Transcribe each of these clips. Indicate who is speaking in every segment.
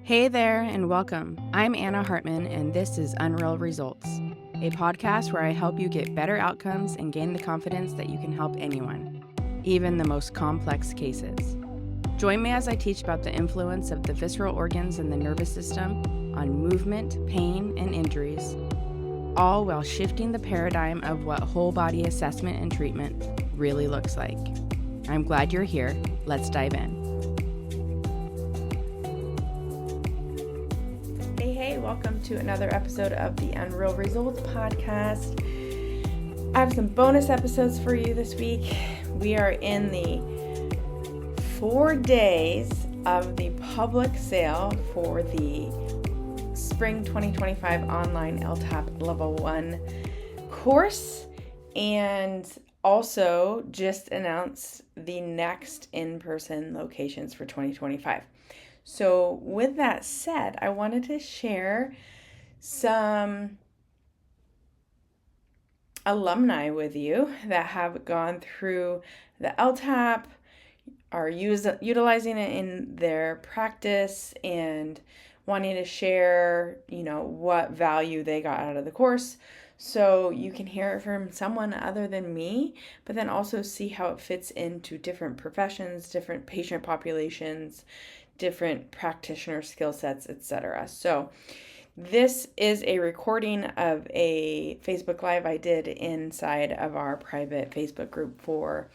Speaker 1: Hey there, and welcome. I'm Anna Hartman, and this is Unreal Results, a podcast where I help you get better outcomes and gain the confidence that you can help anyone, even the most complex cases. Join me as I teach about the influence of the visceral organs and the nervous system on movement, pain, and injuries, all while shifting the paradigm of what whole body assessment and treatment really looks like. I'm glad you're here. Let's dive in. Hey, welcome to another episode of the Unreal Results podcast. I have some bonus episodes for you this week. We are in the 4 days of the public sale for the Spring 2025 online LTAP Level 1 course, and also just announced the next in-person locations for 2025. So with that said, I wanted to share some alumni with you that have gone through the LTAP, are utilizing it in their practice, and wanting to share, what value they got out of the course. So you can hear it from someone other than me, but then also see how it fits into different professions, different patient populations, different practitioner skill sets, etc. So this is a recording of a Facebook Live I did inside of our private Facebook group for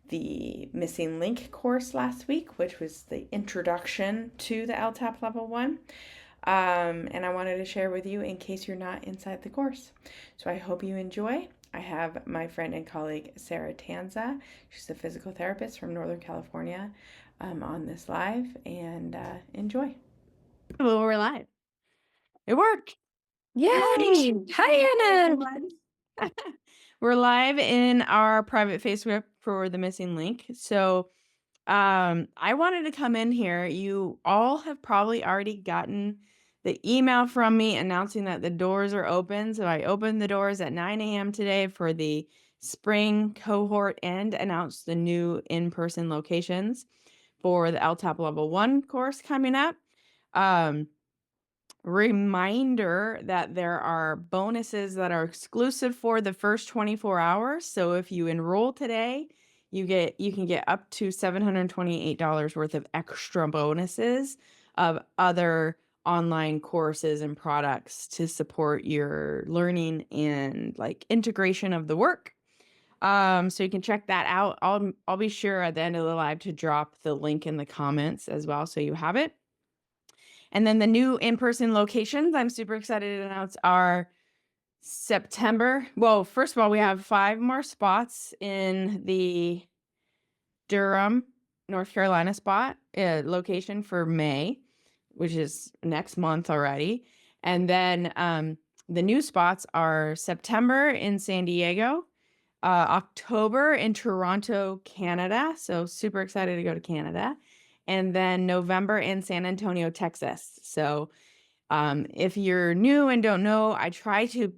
Speaker 1: the Missing Link course last week, which was the introduction to the LTAP Level 1. And I wanted to share with you in case you're not inside the course. So I hope you enjoy. I have my friend and colleague, Sara Tanza. She's a physical therapist from Northern California on this live, and enjoy.
Speaker 2: Well, we're live. It worked.
Speaker 1: Yay!
Speaker 2: Hi, Anna. We're live in our private Facebook for the Missing Link. So I wanted to come in here. You all have probably already gotten the email from me announcing that the doors are open. So I opened the doors at 9 a.m. today for the spring cohort and announced the new in-person locations for the LTAP Level 1 course coming up. Reminder that there are bonuses that are exclusive for the first 24 hours. So if you enroll today, you can get up to $728 worth of extra bonuses of other online courses and products to support your learning and like integration of the work. So you can check that out. I'll be sure at the end of the live to drop the link in the comments as well, so you have it. And then the new in-person locations I'm super excited to announce are September. Well, first of all, we have 5 more spots in the Durham, North Carolina location for May, which is next month already. And then the new spots are September in San Diego, October in Toronto, Canada. So super excited to go to Canada. And then November in San Antonio, Texas. So if you're new and don't know, I try to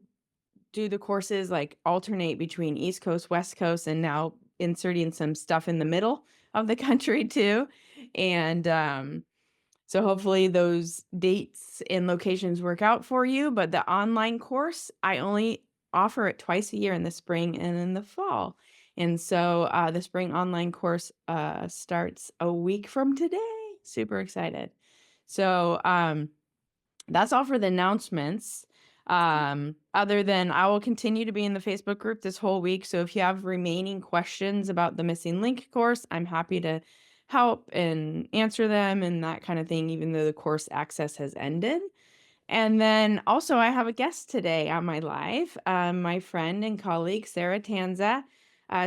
Speaker 2: do the courses like alternate between East Coast, West Coast, and now inserting some stuff in the middle of the country too. And so hopefully those dates and locations work out for you. But the online course, I only offer it twice a year, in the spring and in the fall. And so the spring online course starts a week from today. Super excited. So that's all for the announcements. Other than I will continue to be in the Facebook group this whole week. So if you have remaining questions about the Missing Link course, I'm happy to help and answer them and that kind of thing, even though the course access has ended. And then also I have a guest today on my live, my friend and colleague, Sara Tanza.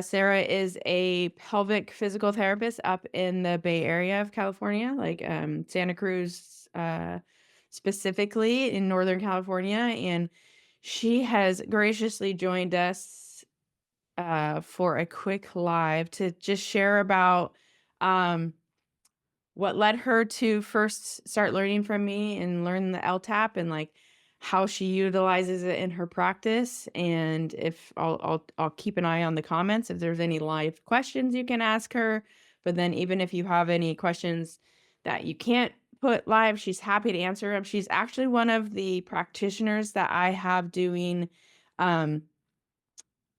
Speaker 2: Sara is a pelvic physical therapist up in the Bay Area of California, like Santa Cruz, specifically in Northern California. And she has graciously joined us for a quick live to just share about what led her to first start learning from me and learn the LTAP, and like how she utilizes it in her practice. And if I'll keep an eye on the comments if there's any live questions you can ask her. But then even if you have any questions that you can't put live. She's happy to answer them. She's actually one of the practitioners that I have doing, um,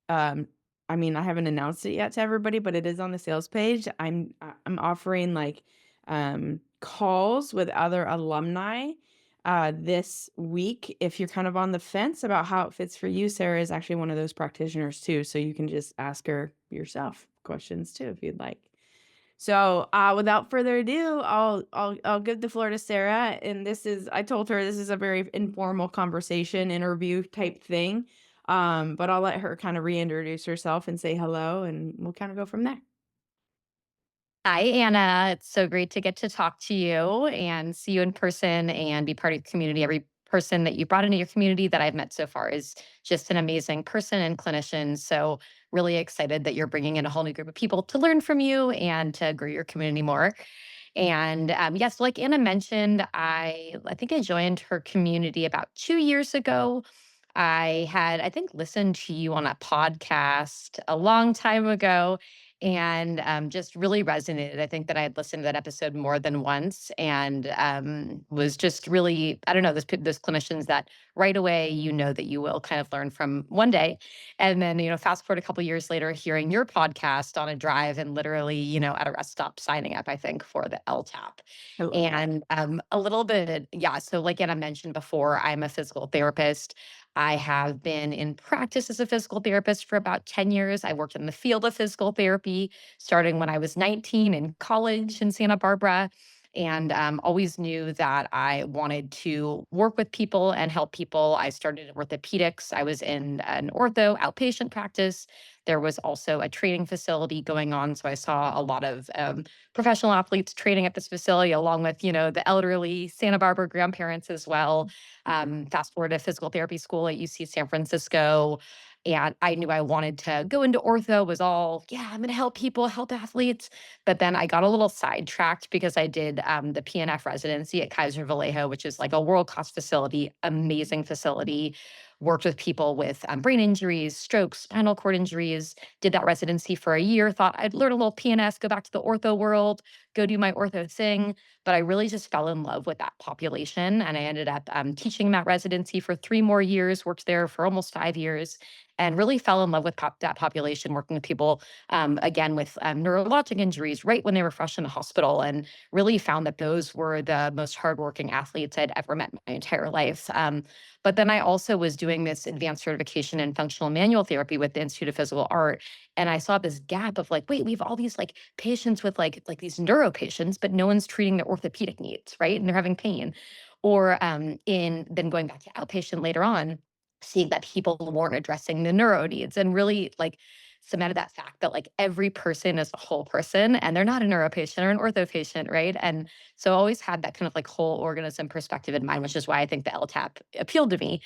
Speaker 2: um, I mean, I haven't announced it yet to everybody, but it is on the sales page. I'm offering like calls with other alumni this week. If you're kind of on the fence about how it fits for you, Sarah is actually one of those practitioners too. So you can just ask her yourself questions too if you'd like. So, without further ado, I'll give the floor to Sarah, and I told her this is a very informal conversation, interview type thing, but I'll let her kind of reintroduce herself and say hello, and we'll kind of go from there.
Speaker 3: Hi, Anna. It's so great to get to talk to you and see you in person and be part of your community. Every person that you brought into your community that I've met so far is just an amazing person and clinician. So, really excited that you're bringing in a whole new group of people to learn from you and to grow your community more. And yes, like Anna mentioned, I think I joined her community about 2 years ago. I think, listened to you on a podcast a long time ago and just really resonated. I think that I had listened to that episode more than once and was just really, I don't know, those clinicians that right away, that you will kind of learn from one day. And then, fast forward a couple years later, hearing your podcast on a drive and literally, at a rest stop signing up, I think, for the LTAP.
Speaker 2: I love that.
Speaker 3: And a little bit, yeah. So, like Anna mentioned before, I'm a physical therapist. I have been in practice as a physical therapist for about 10 years. I worked in the field of physical therapy starting when I was 19 in college in Santa Barbara. And always knew that I wanted to work with people and help people. I started in orthopedics. I was in an ortho outpatient practice. There was also a training facility going on. So I saw a lot of professional athletes training at this facility, along with, the elderly Santa Barbara grandparents as well. Fast forward to physical therapy school at UC San Francisco. And I knew I wanted to go into ortho, was all, yeah, I'm going to help people, help athletes. But then I got a little sidetracked because I did the PNF residency at Kaiser Vallejo, which is like a world class facility, amazing facility. Worked with people with brain injuries, strokes, spinal cord injuries. Did that residency for a year. Thought I'd learn a little PNS, go back to the ortho world, go do my ortho thing. But I really just fell in love with that population. And I ended up teaching that residency for 3 more years, worked there for almost 5 years, and really fell in love with that population, working with people, again, with neurologic injuries right when they were fresh in the hospital, and really found that those were the most hardworking athletes I'd ever met in my entire life. But then I also was doing this advanced certification in functional manual therapy with the Institute of Physical Art. And I saw this gap of like, wait, we have all these like patients with like these neuro patients, but no one's treating their orthopedic needs, right? And they're having pain. Or in then going back to outpatient later on, seeing that people weren't addressing the neuro needs and really like cemented that fact that like every person is a whole person and they're not a neuro patient or an ortho patient, right? And so I always had that kind of like whole organism perspective in mind, which is why I think the LTAP appealed to me.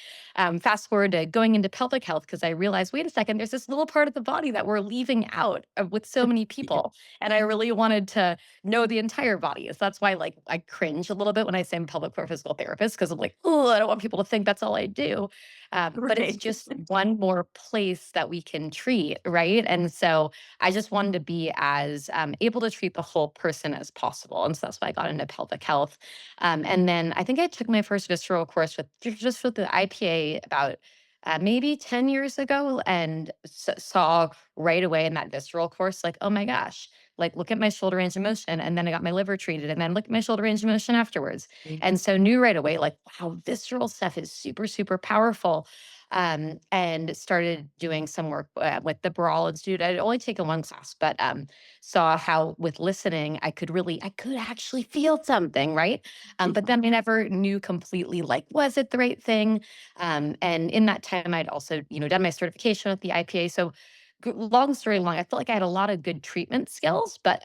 Speaker 3: Fast forward to going into pelvic health because I realized, wait a second, there's this little part of the body that we're leaving out with so many
Speaker 2: Yeah,
Speaker 3: people. And I really wanted to know the entire body. So that's why like I cringe a little bit when I say I'm pelvic floor physical therapist because I'm like, oh, I don't want people to think that's all I do. But it's
Speaker 2: right.
Speaker 3: just one more place that we can treat, right? And so I just wanted to be as able to treat the whole person as possible. And so that's why I got into pelvic health. And then I think I took my first visceral course with the IPA about maybe 10 years ago and saw right away in that visceral course, like, oh my gosh, like look at my shoulder range of motion. And then I got my liver treated and then look at my shoulder range of motion afterwards. And so knew right away, like, wow, visceral stuff is super, super powerful. And started doing some work with the Baral Institute. I'd only taken one class, but saw how with listening, I could actually feel something, right? But then I never knew completely, like, was it the right thing? And in that time, I'd also, done my certification with the IPA. So long story long, I felt like I had a lot of good treatment skills, but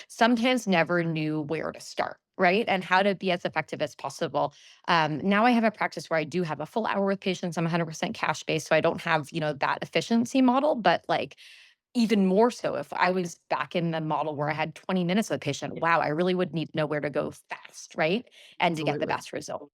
Speaker 3: sometimes never knew where to start, right? And how to be as effective as possible. Now I have a practice where I do have a full hour with patients. I'm 100% cash based, so I don't have, that efficiency model, but like even more so if I was back in the model where I had 20 minutes with a patient, wow, I really would need to know where to go fast, right? And to get the
Speaker 2: Absolutely.
Speaker 3: best result.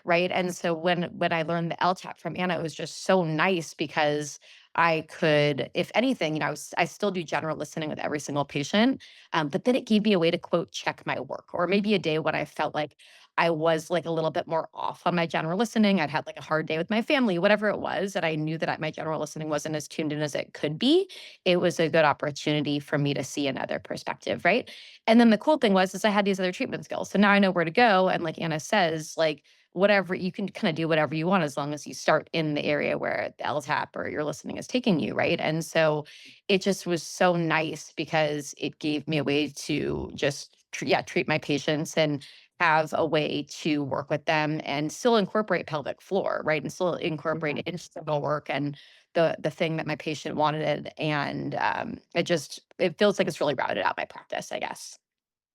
Speaker 3: Right. And so when I learned the LTAP from Anna, it was just so nice because I could, if anything, I still do general listening with every single patient. But then it gave me a way to quote check my work, or maybe a day when I felt like I was like a little bit more off on my general listening. I'd had like a hard day with my family, whatever it was, that I knew that my general listening wasn't as tuned in as it could be. It was a good opportunity for me to see another perspective, right? And then the cool thing was is I had these other treatment skills. So now I know where to go. And like Anna says, like whatever you can kind of do whatever you want as long as you start in the area where the LTAP or your listening is taking you, right? And so it just was so nice because it gave me a way to just treat my patients and have a way to work with them and still incorporate pelvic floor, right? And still incorporate it into the work and the thing that my patient wanted. And it feels like it's really rounded out my practice, I guess.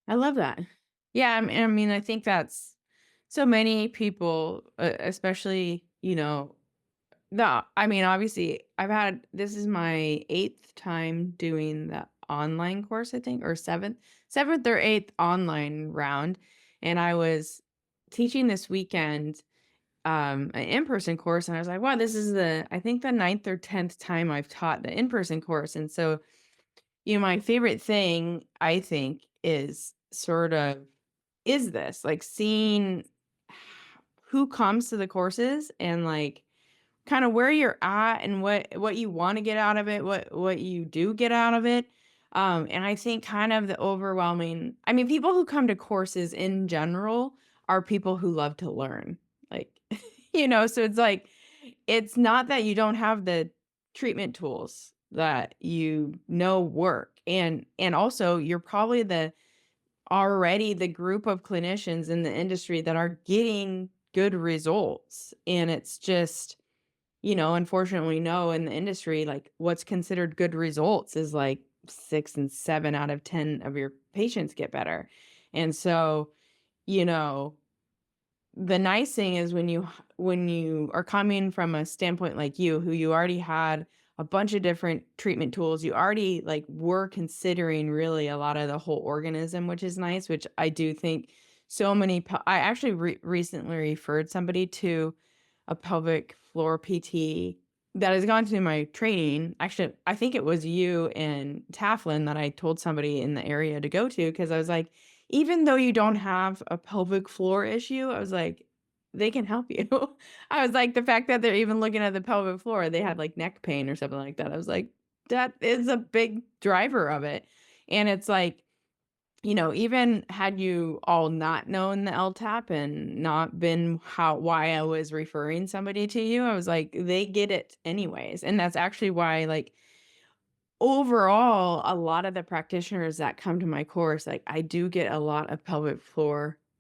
Speaker 2: I love that. Yeah, I mean, I think that's so many people, especially, I mean, obviously, this is my 8th time doing the online course, I think, or 7th or 8th online round. And I was teaching this weekend, an in-person course. And I was like, wow, this is I think the 9th or 10th time I've taught the in-person course. And so, my favorite thing, I think, is this, like seeing who comes to the courses and like kind of where you're at and what you want to get out of it, what you do get out of it. And I think kind of the overwhelming, I mean, people who come to courses in general are people who love to learn. Like, so it's like it's not that you don't have the treatment tools that work. And also you're probably already the group of clinicians in the industry that are getting good results. And it's just, unfortunately, no, in the industry, like what's considered good results is like 6 and 7 out of 10 of your patients get better. And so, you know, the nice thing is when you are coming from a standpoint like who you already had a bunch of different treatment tools, you already like were considering really a lot of the whole organism, which is nice, which I do think I actually recently referred somebody to a pelvic floor PT that has gone through my training. Actually, I think it was you and Taflin that I told somebody in the area to go to, because I was like, even though you don't have a pelvic floor issue, I was like, they can help you. I was like, the fact that they're even looking at the pelvic floor, they had like neck pain or something like that. I was like, that is a big driver of it. And it's like, even had you all not known the LTAP and not been why I was referring somebody to you, I was like, they get it anyways. And that's actually why, like, overall, a lot of the practitioners that come to my course, like I do get a lot of pelvic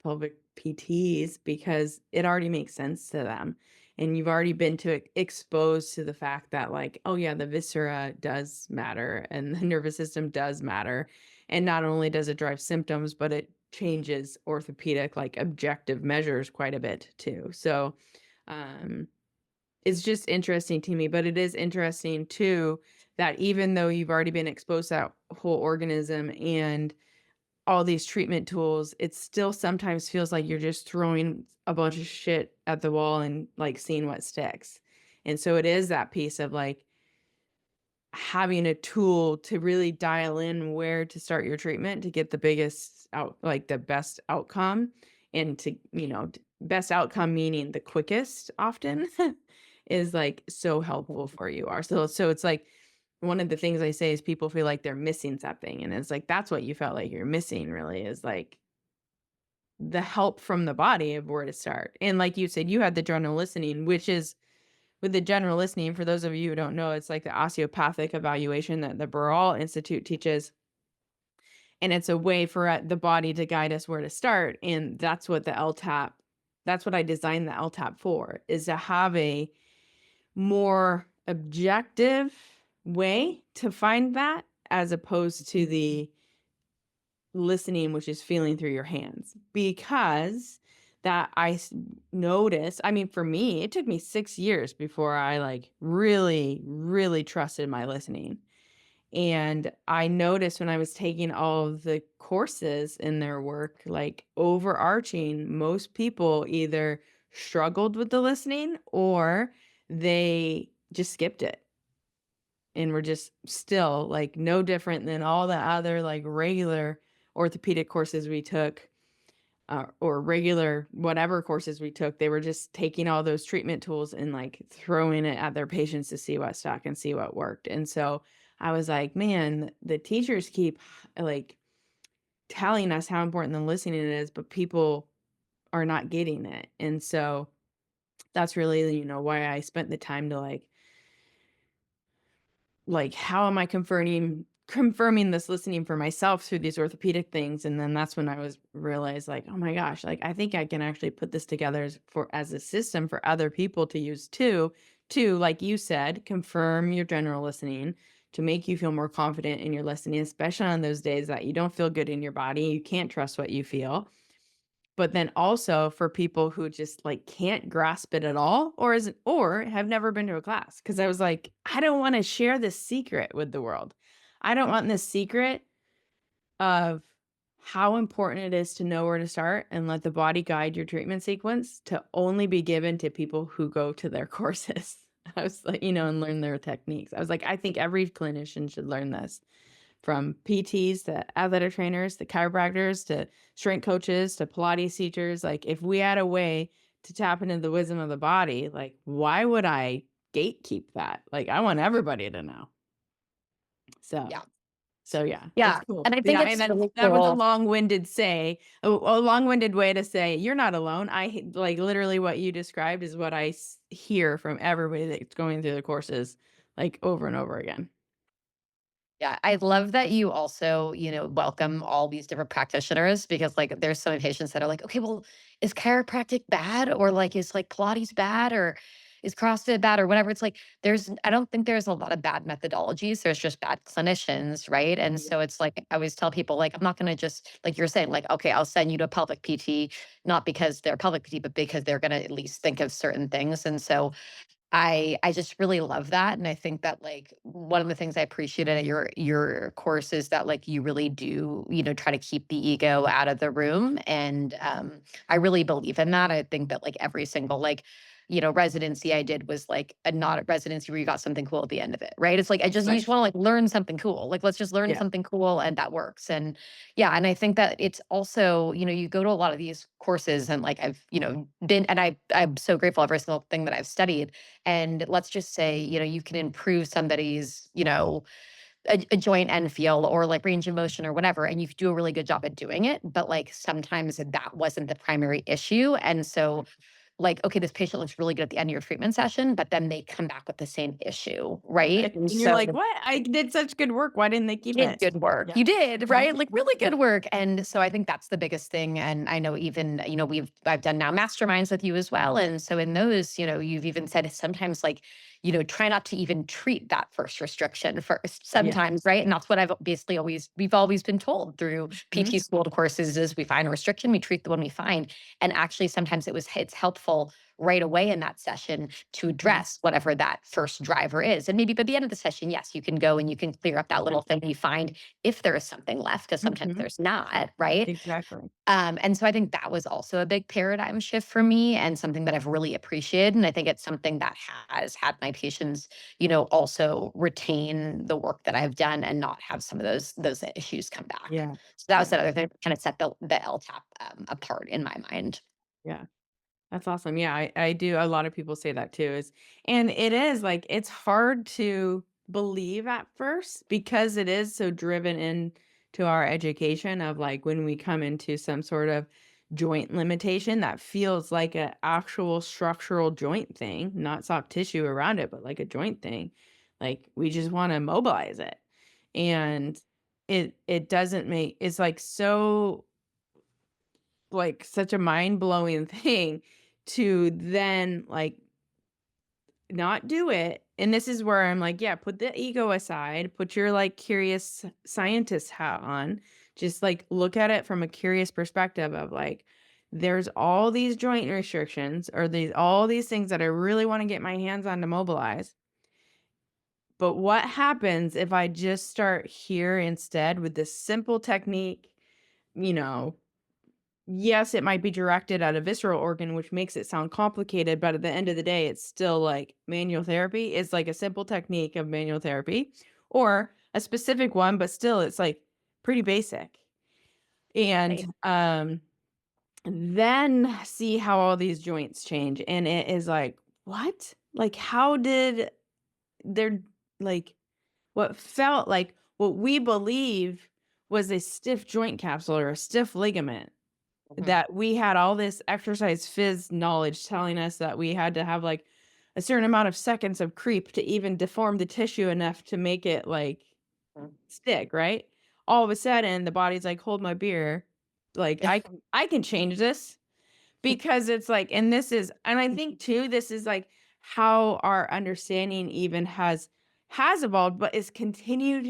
Speaker 2: PTs, because it already makes sense to them. And you've already been exposed to the fact that like, oh yeah, the viscera does matter and the nervous system does matter. And not only does it drive symptoms, but it changes orthopedic, like objective measures quite a bit too. So, um, it's just interesting to me, but it is interesting too that even though you've already been exposed to that whole organism and all these treatment tools, it still sometimes feels like you're just throwing a bunch of shit at the wall and like seeing what sticks. And so it is that piece of like having a tool to really dial in where to start your treatment to get the best outcome, and best outcome meaning the quickest often is like so helpful for you are. So it's like one of the things I say is people feel like they're missing something. And it's like, that's what you felt like you're missing really, is like the help from the body of where to start. And like you said, you had the general listening, which is with the general listening, for those of you who don't know, it's like the osteopathic evaluation that the Burrell Institute teaches. And it's a way for the body to guide us where to start. And that's what that's what I designed the LTAP for, is to have a more objective way to find that, as opposed to the listening, which is feeling through your hands. Because that noticed, I mean, for me, it took me 6 years before I like really, really trusted my listening. And I noticed when I was taking all of the courses in their work, like overarching, most people either struggled with the listening or they just skipped it. and we're just still like no different than all the other like regular orthopedic courses we took, or regular whatever courses we took. They were just taking all those treatment tools and like throwing it at their patients to see what stuck and see what worked. And so I was like, man, the teachers keep like telling us how important the listening is, but people are not getting it. And so that's really, why I spent the time to like how am I confirming this listening for myself through these orthopedic things. And then that's when I was realized like, oh my gosh, like I think I can actually put this together as a system for other people to use too, to, like you said, confirm your general listening, to make you feel more confident in your listening, especially on those days that you don't feel good in your body, you can't trust what you feel. But then also for people who just like can't grasp it at all, or have never been to a class. Cause I was like, I don't want to share this secret with the world. I don't want this secret of how important it is to know where to start and let the body guide your treatment sequence to only be given to people who go to their courses. I was like, and learn their techniques. I was like, I think every clinician should learn this, from PTs to athletic trainers to chiropractors to strength coaches to Pilates teachers. Like, if we had a way to tap into the wisdom of the body, like, why would I gatekeep that? Like, I want everybody to know. So,
Speaker 3: Yeah.
Speaker 2: yeah, it's
Speaker 3: Yeah.
Speaker 2: cool.
Speaker 3: And I think
Speaker 2: Yeah, and
Speaker 3: it's
Speaker 2: then
Speaker 3: really
Speaker 2: that was a
Speaker 3: cool.
Speaker 2: long-winded way to say you're not alone. Like literally what you described is what I hear from everybody that's going through the courses, like over and over again.
Speaker 3: Yeah, I love that you also, welcome all these different practitioners because like there's some patients that are like, okay, well, is chiropractic bad or like is like Pilates bad or is CrossFit bad or whatever? It's like I don't think there's a lot of bad methodologies. There's just bad clinicians, right? And so it's like I always tell people like I'm not gonna just like you're saying, like, okay, I'll send you to a pelvic PT, not because they're pelvic PT, but because they're gonna at least think of certain things. And so I just really love that, and I think that, like, one of the things I appreciated at your course is that, like, you really do, try to keep the ego out of the room, and, I really believe in that. I think that, like, every single, like, residency I did was, like, a not a residency where you got something cool at the end of it, right? It's like, you
Speaker 2: Right.
Speaker 3: just wanna, like, learn something cool. Like, let's just learn
Speaker 2: Yeah.
Speaker 3: something cool, and that works, and yeah, and I think that it's also, you go to a lot of these courses and, like, I've, been and I'm so grateful every single thing that I've studied, and let's just say, you can improve somebody's, a joint end feel or like range of motion or whatever, and you do a really good job at doing it. But like sometimes that wasn't the primary issue. And so like, okay, this patient looks really good at the end of your treatment session, but then they come back with the same issue, right?
Speaker 2: Right.
Speaker 3: And
Speaker 2: And you're like,
Speaker 3: so
Speaker 2: "What? I did such good work. Why didn't they keep
Speaker 3: did
Speaker 2: it?"
Speaker 3: good work.
Speaker 2: Yeah.
Speaker 3: You did,
Speaker 2: Uh-huh.
Speaker 3: right? Like really good work. And so I think that's the biggest thing. And I know even, I've done now masterminds with you as well. And so in those, you've even said sometimes like, try not to even treat that first restriction first
Speaker 2: Yeah.
Speaker 3: sometimes, right? And that's what we've always been told through
Speaker 2: Mhm.
Speaker 3: PT school courses is we find a restriction, we treat the one we find. And actually sometimes it's helpful right away in that session to
Speaker 2: Mhm.
Speaker 3: address whatever that first driver is. And maybe by the end of the session, yes, you can go and you can clear up that little thing you find if there is something left, because sometimes
Speaker 2: Mhm.
Speaker 3: there's not, right?
Speaker 2: Exactly.
Speaker 3: And so I think that was also a big paradigm shift for me and something that I've really appreciated. And I think it's something that has had my patients, also retain the work that I've done and not have some of those issues come back.
Speaker 2: Yeah.
Speaker 3: So that was
Speaker 2: Yeah.
Speaker 3: another thing that kind of set the LTAP apart in my mind.
Speaker 2: Yeah. That's awesome. Yeah, I do. A lot of people say that too. And it is like it's hard to believe at first because it is so driven into our education of like when we come into some sort of joint limitation that feels like an actual structural joint thing, not soft tissue around it, but like a joint thing. Like we just want to mobilize it. And it doesn't make it's like so like such a mind-blowing thing to then like not do it. And this is where I'm like, yeah, put the ego aside, put your like curious scientist hat on. Just like look at it from a curious perspective of like there's all these joint restrictions or these all these things that I really want to get my hands on to mobilize. But what happens if I just start here instead with this simple technique, you know, yes, it might be directed at a visceral organ, which makes it sound complicated, but at the end of the day, it's still like manual therapy. It's like a simple technique of manual therapy or a specific one, but still it's like pretty basic.
Speaker 3: Right.
Speaker 2: And then see how all these joints change. And it is like, what? Like, how did there, like, what felt like what we believe was a stiff joint capsule or a stiff ligament,
Speaker 3: Mhm.
Speaker 2: that we had all this exercise phys knowledge telling us that we had to have like a certain amount of seconds of creep to even deform the tissue enough to make it like
Speaker 3: Mhm.
Speaker 2: stick, right? All of a sudden the body's like, hold my beer. Like I can change this. Because it's like, and this is, and I think too, this is like how our understanding even has evolved, but is continuing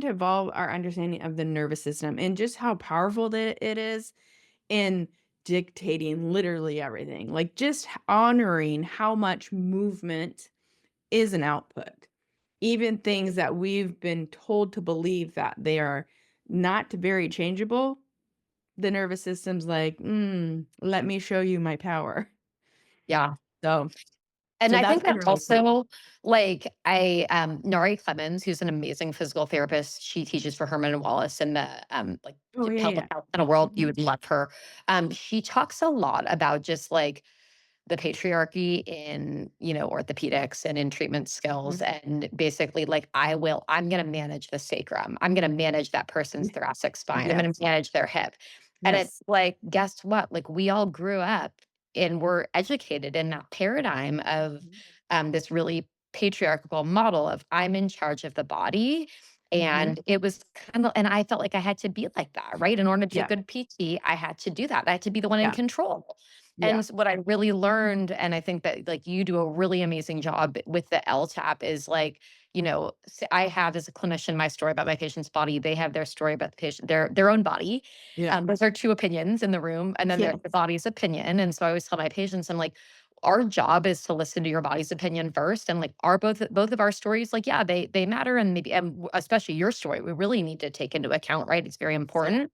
Speaker 2: to evolve our understanding of the nervous system and just how powerful that it is in dictating literally everything. Like just honoring how much movement is an output. Even things that we've been told to believe that they are not very changeable, the nervous system's like, let me show you my power."
Speaker 3: Yeah.
Speaker 2: So
Speaker 3: And
Speaker 2: so
Speaker 3: I
Speaker 2: that's
Speaker 3: think
Speaker 2: been
Speaker 3: that
Speaker 2: really cool.
Speaker 3: also, like, Nari Clemens, who's an amazing physical therapist, she teaches for Herman and Wallace in the like
Speaker 2: Oh, yeah,
Speaker 3: pelvic
Speaker 2: yeah.
Speaker 3: health in a world. You
Speaker 2: Mhm.
Speaker 3: would love her. She talks a lot about just like the patriarchy in, orthopedics and in treatment skills.
Speaker 2: Mhm.
Speaker 3: And basically, like, I'm going to manage the sacrum. I'm going to manage that person's
Speaker 2: Yeah.
Speaker 3: thoracic spine. I'm going
Speaker 2: Yes.
Speaker 3: to manage their hip. And
Speaker 2: Yes.
Speaker 3: it's like, guess what? Like, we all grew up and were educated in that paradigm of
Speaker 2: Mhm.
Speaker 3: this really patriarchal model of I'm in charge of the body.
Speaker 2: Mhm.
Speaker 3: And it was kind of, and I felt like I had to be like that, right? In order to be a
Speaker 2: Yeah.
Speaker 3: good PT, I had to do that. I had to be the one in
Speaker 2: Yeah.
Speaker 3: control. And
Speaker 2: Yeah.
Speaker 3: what I really learned, and I think that like you do a really amazing job with the LTAP is like, I have as a clinician my story about my patient's body. They have their story about the patient, their own body.
Speaker 2: Yeah.
Speaker 3: Those are two opinions in the room, and then
Speaker 2: Yeah.
Speaker 3: there's the body's opinion. And so I always tell my patients, I'm like, our job is to listen to your body's opinion first, and like, are both of our stories like, yeah, they matter, and maybe and especially your story, we really need to take into account, right? It's very
Speaker 2: So
Speaker 3: important.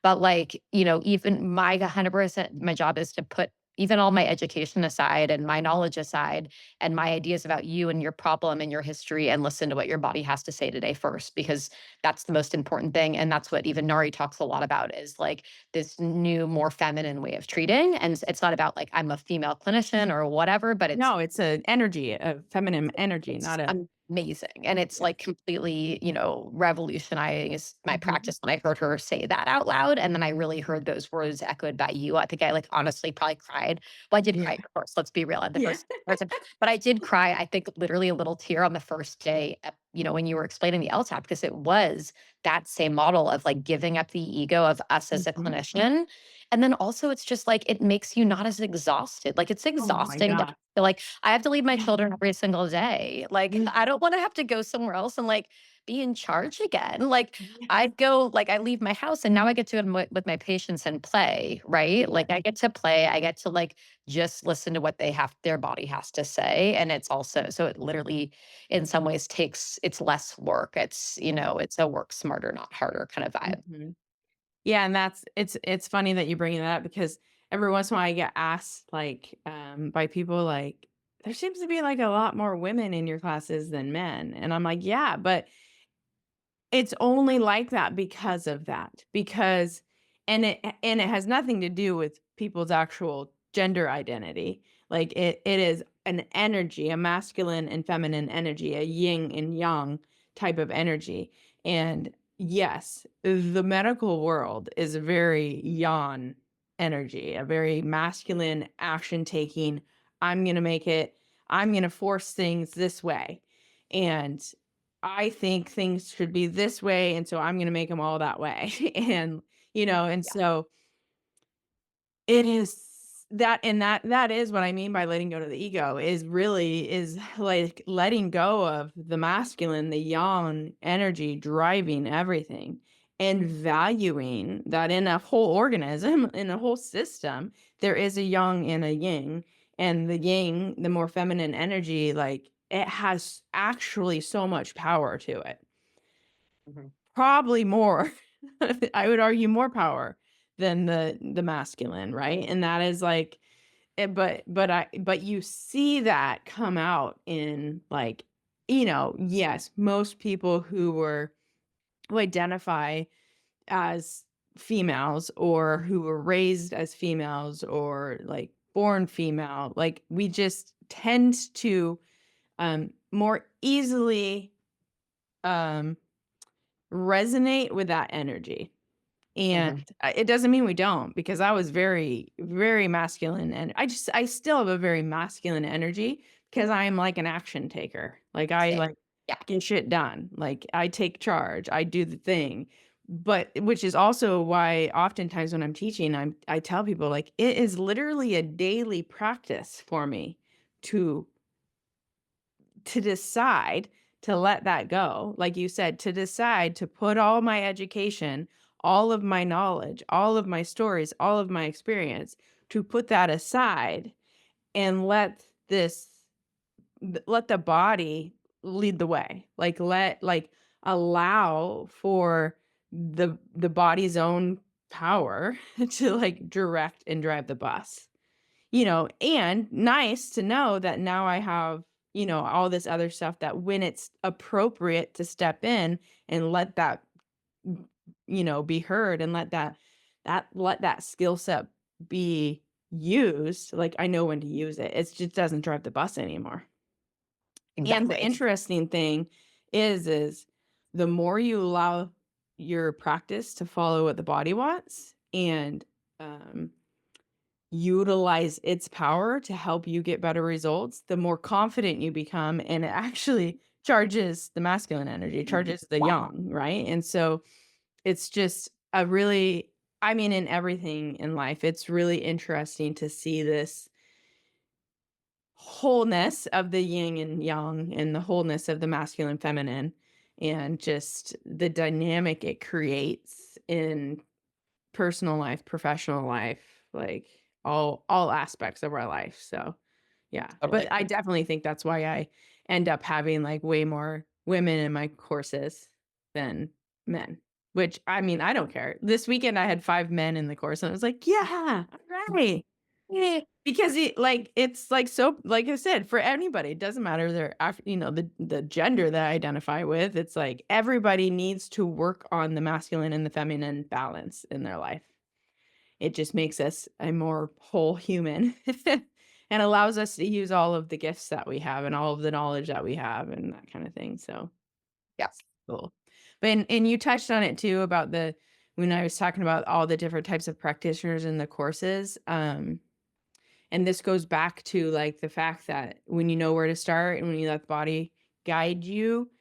Speaker 3: But like, even my 100%, my job is to put even all my education aside and my knowledge aside and my ideas about you and your problem and your history and listen to what your body has to say today first, because that's the most important thing. And that's what even Nari talks a lot about is like this new, more feminine way of treating. And it's not about like I'm a female clinician or whatever, but
Speaker 2: no, it's a energy, a feminine energy,
Speaker 3: it's
Speaker 2: not a
Speaker 3: amazing. And it's
Speaker 2: yeah.
Speaker 3: like completely, revolutionized my
Speaker 2: Mhm.
Speaker 3: practice when I heard her say that out loud. And then I really heard those words echoed by you. I think I like honestly probably cried. Well, I did cry,
Speaker 2: Yeah.
Speaker 3: of course. Let's be real. I'm the
Speaker 2: Yeah.
Speaker 3: first person, but I did cry, I think literally a little tear on the first day, when you were explaining the LTAP, because it was that same model of like giving up the ego of us as a
Speaker 2: Mhm.
Speaker 3: clinician. And then also it's just like it makes you not as exhausted. Like it's
Speaker 2: Oh my
Speaker 3: exhausting to
Speaker 2: god.
Speaker 3: feel like I have to leave my
Speaker 2: Yeah.
Speaker 3: children every single day. Like,
Speaker 2: Yeah.
Speaker 3: I don't wanna have to go somewhere else and, like, be in charge again. Like,
Speaker 2: Yes.
Speaker 3: I'd go like, I leave my house and now I get to with my patients and play, right?
Speaker 2: Yeah.
Speaker 3: Like, I get to play, I get to, like, just listen to what their body has to say, and it's also so it literally, in some ways, it's less work. It's a work smarter, not harder kind of vibe.
Speaker 2: Mhm. Yeah, and it's funny that you bring that up because every once in a while I get asked like by people like there seems to be like a lot more women in your classes than men. And I'm like, yeah, but it's only like that because of that. Because and it has nothing to do with people's actual gender identity. Like it is an energy, a masculine and feminine energy, a yin and yang type of energy. And yes, the medical world is a very yang energy, a very masculine action taking, I'm going to make it, I'm going to force things this way. And I think things should be this way, and so I'm gonna make them all that way. And, and
Speaker 3: Yeah.
Speaker 2: so it is that is what I mean by letting go to the ego is like letting go of the masculine, the yang energy driving everything and valuing that in a whole organism, in a whole system, there is a yang and a yin. And the yang, the more feminine energy, like it has actually so much power to it.
Speaker 3: Mhm.
Speaker 2: Probably more. I would argue more power than the masculine, right? And that is like but you see that come out in like, yes, most people who identify as females or who were raised as females or like born female, like we just tend to more easily um resonate with that energy. And
Speaker 3: Mhm.
Speaker 2: it doesn't mean we don't, because I was very, very masculine, and I still have a very masculine energy because I am like an action taker. Like I
Speaker 3: Same.
Speaker 2: like
Speaker 3: Yeah.
Speaker 2: get shit done. Like I take charge. I do the thing. But which is also why oftentimes when I'm teaching, I tell people like it is literally a daily practice for me to decide to let that go, like you said, to decide to put all my education, all of my knowledge, all of my stories, all of my experience, to put that aside and let the body lead the way. Like allow for the body's own power to like direct and drive the bus. And nice to know that now I have, all this other stuff that when it's appropriate to step in and let that, be heard and let that skill set be used, like I know when to use it. It just doesn't drive the bus anymore. And the
Speaker 3: Exactly.
Speaker 2: interesting thing is the more you allow your practice to follow what the body wants and um utilize its power to help you get better results, the more confident you become. And it actually charges the masculine energy, charges the
Speaker 3: Wow.
Speaker 2: yang, right? And so it's just a really, I mean, in everything in life, it's really interesting to see this wholeness of the yin and yang and the wholeness of the masculine feminine and just the dynamic it creates in personal life, professional life, like all aspects of our life. So, yeah. But
Speaker 3: Totally.
Speaker 2: I definitely think that's why I end up having like way more women in my courses than men. Which I mean, I don't care. This weekend I had 5 men in the course and I was like, "Yeah, all right." Yeah, because it's like so like I said, for anybody, it doesn't matter the gender that I identify with. It's like everybody needs to work on the masculine and the feminine balance in their life. It just makes us a more whole human and allows us to use all of the gifts that we have and all of the knowledge that we have and that kind of thing. So
Speaker 3: Yeah.
Speaker 2: cool. But and you touched on it too about when I was talking about all the different types of practitioners in the courses. And this goes back to like the fact that when you know where to start and when you let the body guide you,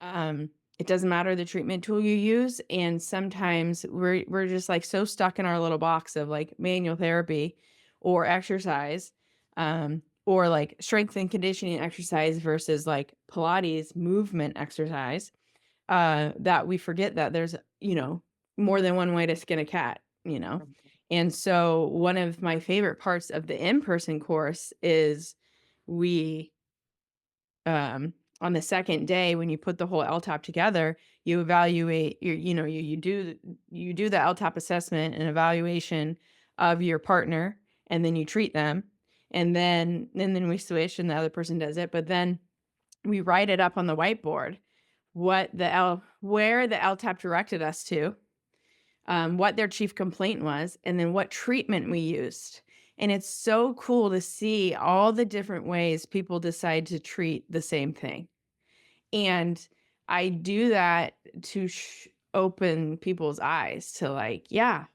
Speaker 2: um, it doesn't matter the treatment tool you use. And sometimes we're just like so stuck in our little box of like manual therapy or exercise, or like strength and conditioning exercise versus like Pilates movement exercise, that we forget that there's, more than one way to skin a cat. And so one of my favorite parts of the in-person course is we on the second day when you put the whole LTAP together, you evaluate you do the LTAP assessment and evaluation of your partner, and then you treat them, and then we switch and the other person does it, but then we write it up on the whiteboard where the LTAP directed us to, what their chief complaint was, and then what treatment we used. And it's so cool to see all the different ways people decide to treat the same thing. And I do that to open people's eyes to like, yeah,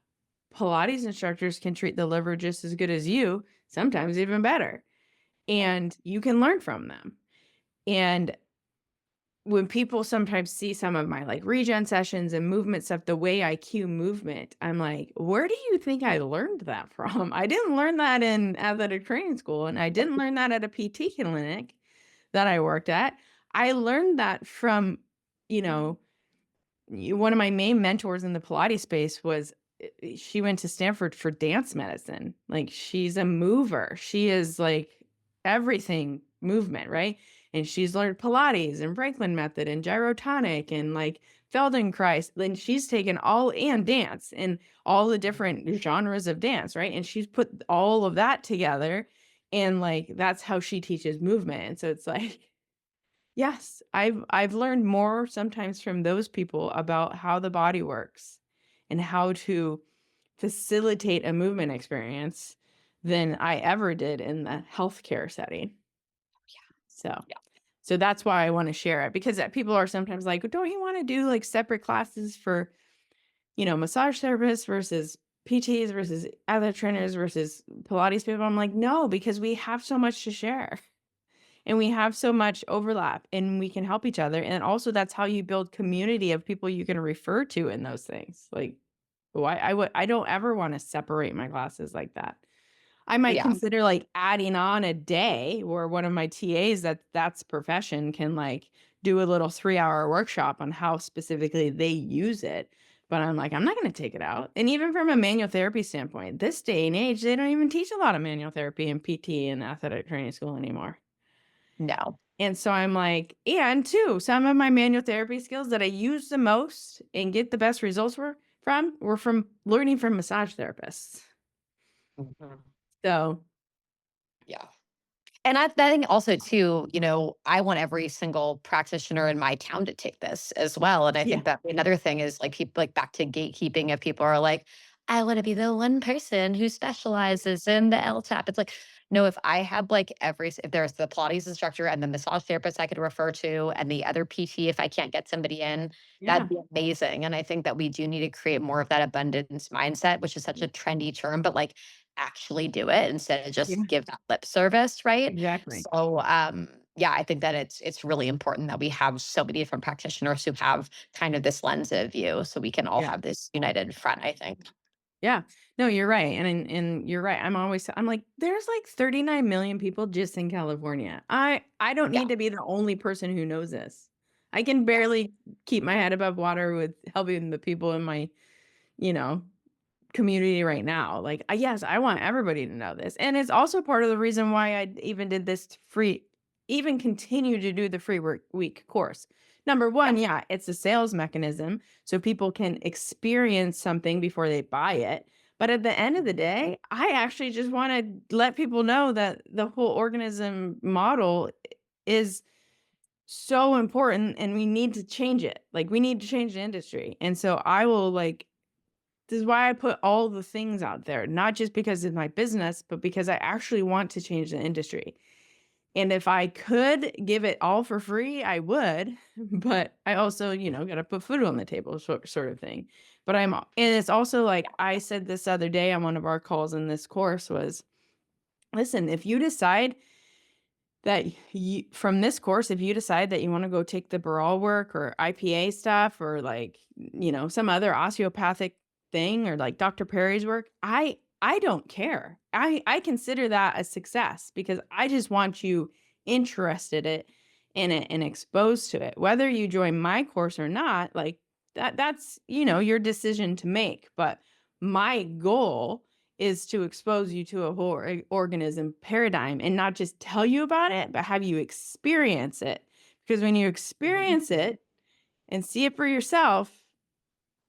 Speaker 2: Pilates instructors can treat the liver just as good as you, sometimes even better. And you can learn from them. And when people sometimes see some of my like regen sessions and movement stuff, the way I cue movement, I'm like, where do you think I learned that from? I didn't learn that in athletic training school, and I didn't learn that at a PT clinic that I worked at. I learned that from, you know, one of my main mentors in the Pilates space was she went to Stanford for dance medicine. Like she's a mover. She is like everything movement, right? and she's learned Pilates and Franklin method and gyrotonic and like Feldenkrais. Then she's taken all and dance and all the different genres of dance, right? And she's put all of that together, and like that's how she teaches movement. And so it's like, yes, I've learned more sometimes from those people about how the body works and how to facilitate a movement experience than I ever did in the healthcare setting. So,
Speaker 3: Yeah.
Speaker 2: so that's why I want to share it, because people are sometimes like, don't you want to do like separate classes for, massage therapists versus PTs versus other trainers versus Pilates people? I'm like, no, because we have so much to share and we have so much overlap and we can help each other. And also that's how you build community of people you can refer to in those things. Like, why I don't ever want to separate my classes like that. I might
Speaker 3: Yeah.
Speaker 2: consider like adding on a day where one of my TAs that's profession can like do a little 3-hour workshop on how specifically they use it. But I'm like, I'm not going to take it out. And even from a manual therapy standpoint, this day and age, they don't even teach a lot of manual therapy in PT and athletic training school anymore.
Speaker 3: No.
Speaker 2: And so I'm like, and too, some of my manual therapy skills that I use the most and get the best results were from learning from massage therapists.
Speaker 3: Mhm.
Speaker 2: So
Speaker 3: Yeah. And I think also too, I want every single practitioner in my town to take this as well. And I
Speaker 2: yeah,
Speaker 3: think that another thing is like people like back to gatekeeping if people are like, I want to be the one person who specializes in the LTAP. It's like, no, if I had like if there's the Pilates instructor and the massage therapist I could refer to and the other PT if I can't get somebody in,
Speaker 2: yeah,
Speaker 3: that'd be amazing. And I think that we do need to create more of that abundance mindset, which is such a trendy term, but like actually do it instead of
Speaker 2: yeah,
Speaker 3: just give that lip service, right?
Speaker 2: exactly.
Speaker 3: So, yeah, I think that it's really important that we have so many different practitioners who have kind of this lens of view, so we can all
Speaker 2: Yeah.
Speaker 3: have this united front. I think.
Speaker 2: Yeah. No, you're right. And you're right. I'm like, there's like 39 million people just in California. I don't
Speaker 3: Yeah,
Speaker 2: need to be the only person who knows this. I can
Speaker 3: yeah,
Speaker 2: barely keep my head above water with helping the people in my, you know, community right now. Like, yes, I want everybody to know this. And it's also part of the reason why I even did this free, even continue to do the free work week course. Number
Speaker 3: yeah.
Speaker 2: one, yeah, it's a sales mechanism so people can experience something before they buy it. But at the end of the day, I actually just want to let people know that the whole organism model is so important and we need to change it. Like, we need to change the industry. And so I will like this is why I put all the things out there, not just because of my business, but because I actually want to change the industry. And if I could give it all for free, I would. But I also, got to put food on the table, sort of thing. But and it's also like I said this other day on one of our calls in this course was, listen, if you decide that from this course, if you decide that you want to go take the Baral work or IPA stuff or like, some other osteopathic thing or like Dr. Perry's work, I don't care. I consider that a success because I just want you interested in it and exposed to it. Whether you join my course or not, like that's, your decision to make. But my goal is to expose you to a whole organism paradigm and not just tell you about it, but have you experience it. Because when you experience it and see it for yourself,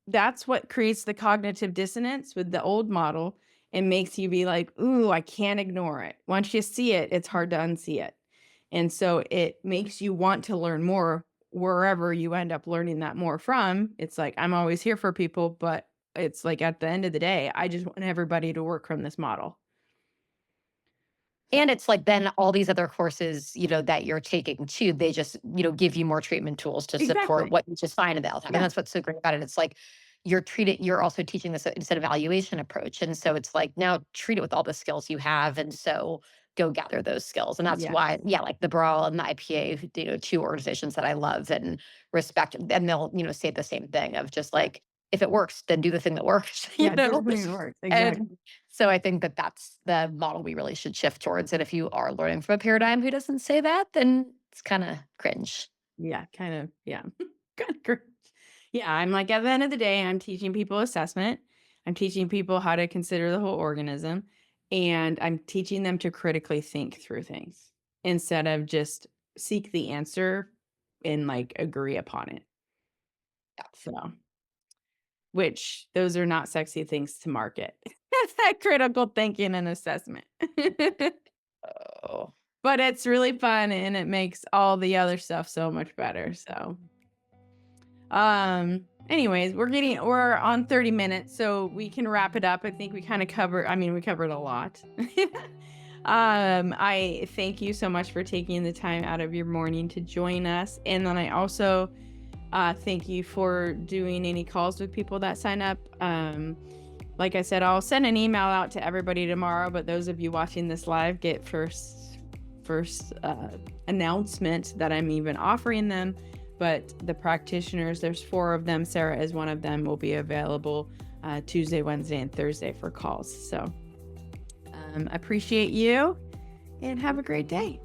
Speaker 2: that's what creates the cognitive dissonance with the old model and makes you be like, ooh, I can't ignore it. Once you see it, it's hard to unsee it. And so it makes you want to learn more wherever you end up learning that more from. It's like, I'm always here for people, but it's like at the end of the day, I just want everybody to work from this model. So
Speaker 3: And it's like then all these other courses, that you're taking too, they just, give you more treatment tools to support
Speaker 2: exactly.
Speaker 3: what you just find in the LTAP. And
Speaker 2: Yeah.
Speaker 3: that's what's so great about it. It's like you're also teaching this instead evaluation approach. And so it's like now treat it with all the skills you have. And so go gather those skills. And that's
Speaker 2: Yeah.
Speaker 3: why, yeah, like the Brawl and the IPA, two organizations that I love and respect. And they'll, say the same thing of just like, if it works, then do the thing that works,
Speaker 2: Yeah. It doesn't even work. Exactly.
Speaker 3: And so I think that that's the model we really should shift towards. And if you are learning from a paradigm who doesn't say that, then it's kind of cringe.
Speaker 2: Yeah. Kind of. Yeah. Kind of great. Yeah. I'm like, at the end of the day, I'm teaching people assessment. I'm teaching people how to consider the whole organism. And I'm teaching them to critically think through things instead of just seek the answer and like agree upon it.
Speaker 3: Yeah.
Speaker 2: So, which those are not sexy things to market. That's that critical thinking and assessment.
Speaker 3: Oh.
Speaker 2: But it's really fun and it makes all the other stuff so much better. So, anyways, we're on 30 minutes, so we can wrap it up. I think we kind of we covered a lot. I thank you so much for taking the time out of your morning to join us. And then I also thank you for doing any calls with people that sign up. Like I said, I'll send an email out to everybody tomorrow, but those of you watching this live get first announcement that I'm even offering them. But the practitioners, there's 4 of them. Sara is one of them, will be available Tuesday, Wednesday, and Thursday for calls. So appreciate you and have a great day.